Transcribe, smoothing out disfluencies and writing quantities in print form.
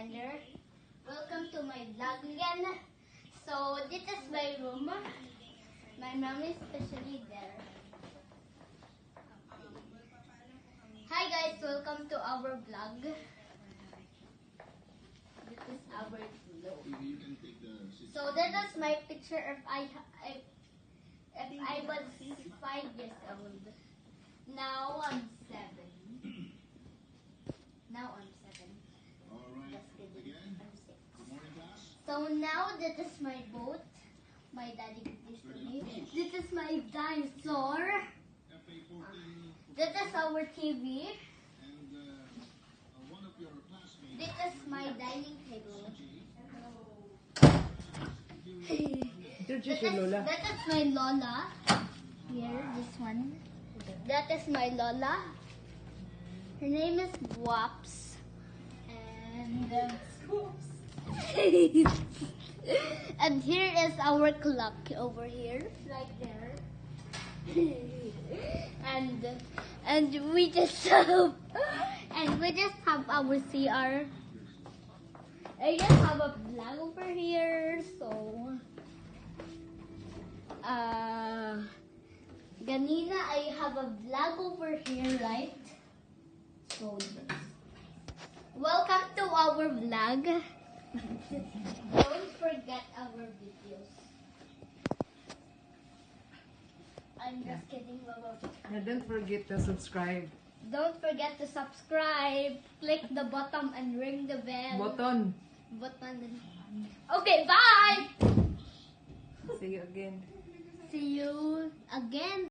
Alexander. Welcome to my vlog again. So this is my room. My mom is especially there. Hi guys, welcome to our vlog. This is our vlog. So that is my picture if I was 5 years old. Now I'm 7. Now I'm 7. Just kidding. I'm 6. So now that is my boat. My daddy gave this to me. This is my dinosaur. That is our TV. This is my dining table. That is my Lola. Here, this one. That is my Lola. Her name is Wops. And and here is our clock over here, right there. and we just have our CR. I just have a flag over here, so Ganina, I have a vlog over here, right? So welcome to our vlog. Don't forget our videos. I'm just kidding, Mama. And don't forget to subscribe. Don't forget to subscribe. Click the button and ring the bell. Button. Okay, bye. See you again. See you again.